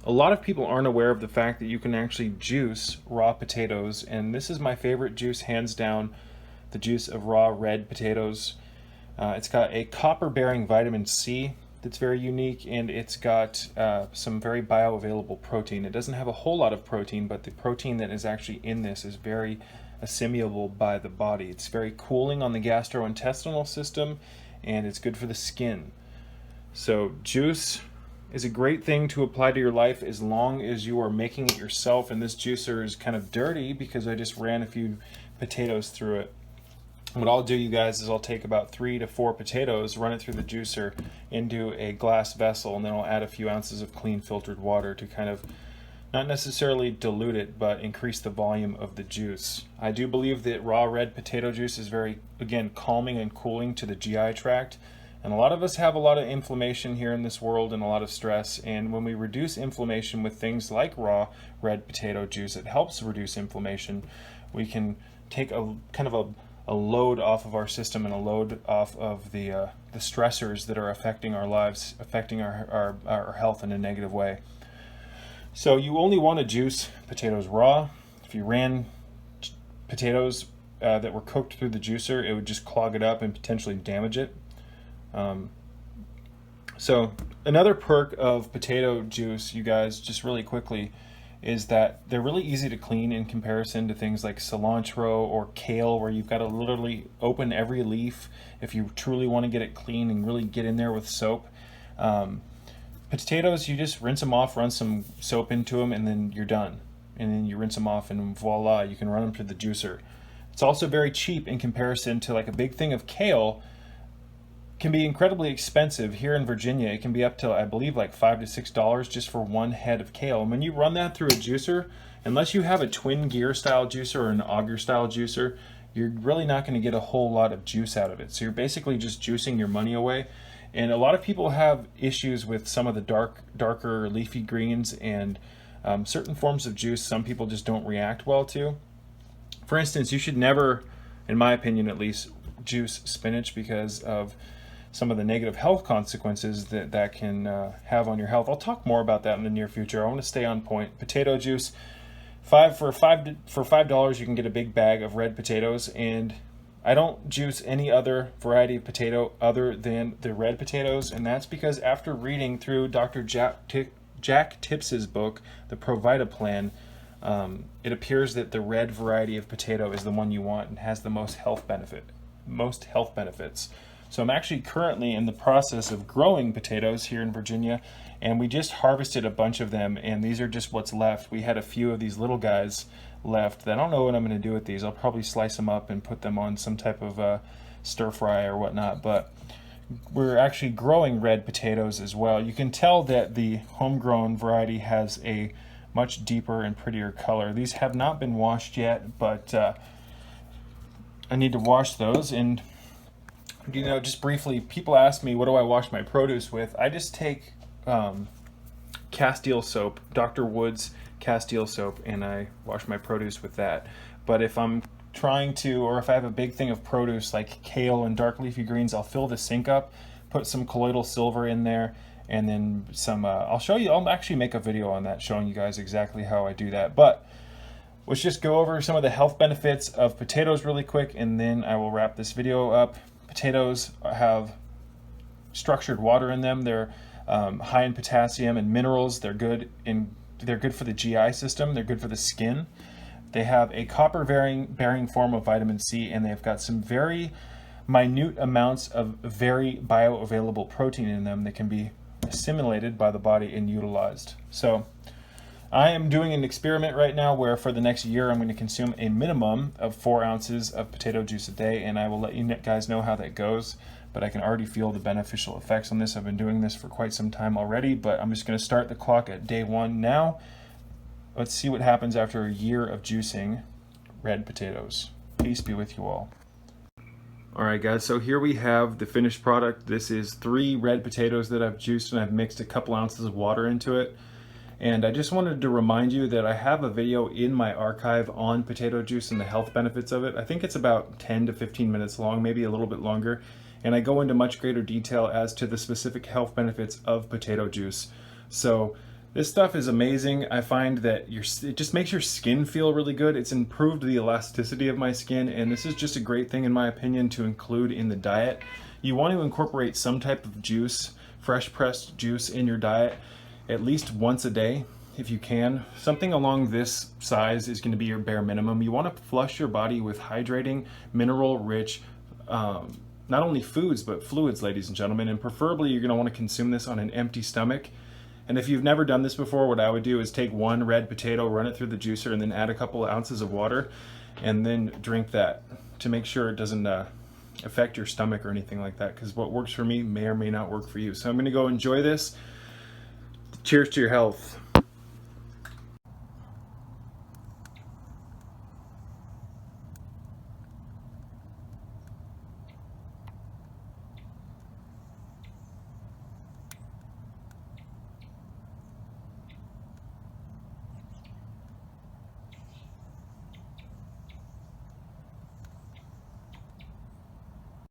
A lot of people aren't aware of the fact that you can actually juice raw potatoes, and this is my favorite juice, hands down, the juice of raw red potatoes. It's got a copper-bearing vitamin C that's very unique, and it's got some very bioavailable protein. It doesn't have a whole lot of protein, but the protein that is actually in this is very assimilable by the body. It's very cooling on the gastrointestinal system, and it's good for the skin. So juice is a great thing to apply to your life as long as you are making it yourself. And this juicer is kind of dirty because I just ran a few potatoes through it. What I'll do, you guys, is I'll take about 3 to 4 potatoes, run it through the juicer into a glass vessel, and then I'll add a few ounces of clean filtered water to kind of not necessarily dilute it, but increase the volume of the juice. I do believe that raw red potato juice is very, again, calming and cooling to the GI tract. And a lot of us have a lot of inflammation here in this world and a lot of stress. And when we reduce inflammation with things like raw red potato juice, it helps reduce inflammation. We can take a kind of a load off of our system and a load off of the stressors that are affecting our lives, affecting our health in a negative way. So you only want to juice potatoes raw. If you ran potatoes that were cooked through the juicer, it would just clog it up and potentially damage it. So another perk of potato juice, you guys, just really quickly, is that they're really easy to clean in comparison to things like cilantro or kale, where you've got to literally open every leaf if you truly want to get it clean and really get in there with soap. Potatoes, you just rinse them off, run some soap into them, and then you're done. And then you rinse them off, and voila, you can run them through the juicer. It's also very cheap in comparison to like a big thing of kale. Can be incredibly expensive. Here in Virginia, it can be up to, I believe, like $5 to $6 just for one head of kale. And when you run that through a juicer, unless you have a twin gear style juicer or an auger style juicer, you're really not going to get a whole lot of juice out of it. So you're basically just juicing your money away. And a lot of people have issues with some of the darker leafy greens and certain forms of juice some people just don't react well to. For instance, you should never, in my opinion at least, juice spinach because of some of the negative health consequences that can have on your health. I'll talk more about that in the near future. I want to stay on point. Potato juice, for $5 you can get a big bag of red potatoes, and I don't juice any other variety of potato other than the red potatoes, and that's because after reading through Dr. Jack Tipps's book, The Provida Plan, it appears that the red variety of potato is the one you want and has the most health benefits. So I'm actually currently in the process of growing potatoes here in Virginia, and we just harvested a bunch of them, and these are just what's left. We had a few of these little guys left. I don't know what I'm going to do with these. I'll probably slice them up and put them on some type of stir fry or whatnot, but we're actually growing red potatoes as well. You can tell that the homegrown variety has a much deeper and prettier color. These have not been washed yet, but I need to wash those. And just briefly, people ask me, what do I wash my produce with? I just take Castile soap, Dr. Wood's Castile soap, and I wash my produce with that. But if I'm trying to, or if I have a big thing of produce like kale and dark leafy greens, I'll fill the sink up, put some colloidal silver in there, and then some, I'll actually make a video on that showing you guys exactly how I do that. But let's just go over some of the health benefits of potatoes really quick, and then I will wrap this video up. Potatoes have structured water in them. They're high in potassium and minerals. They're good for the GI system. They're good for the skin. They have a copper-bearing form of vitamin C, and they've got some very minute amounts of very bioavailable protein in them that can be assimilated by the body and utilized. So I am doing an experiment right now where for the next year I'm going to consume a minimum of 4 ounces of potato juice a day, and I will let you guys know how that goes. But I can already feel the beneficial effects on this. I've been doing this for quite some time already, but I'm just going to start the clock at day 1 now. Let's see what happens after a year of juicing red potatoes. Peace be with you all. Alright guys, so here we have the finished product. This is 3 red potatoes that I've juiced, and I've mixed a couple ounces of water into it. And I just wanted to remind you that I have a video in my archive on potato juice and the health benefits of it. I think it's about 10 to 15 minutes long, maybe a little bit longer. And I go into much greater detail as to the specific health benefits of potato juice. So This stuff is amazing. I find that it just makes your skin feel really good. It's improved the elasticity of my skin, and this is just a great thing in my opinion to include in the diet. You want to incorporate some type of juice, fresh pressed juice in your diet at least once a day if you can. Something along this size is going to be your bare minimum. You want to flush your body with hydrating, mineral rich, not only foods but fluids, ladies and gentlemen, and preferably you're going to want to consume this on an empty stomach. And if you've never done this before, what I would do is take one red potato, run it through the juicer, and then add a couple of ounces of water, and then drink that to make sure it doesn't affect your stomach or anything like that, because what works for me may or may not work for you. So I'm going to go enjoy this. Cheers to your health.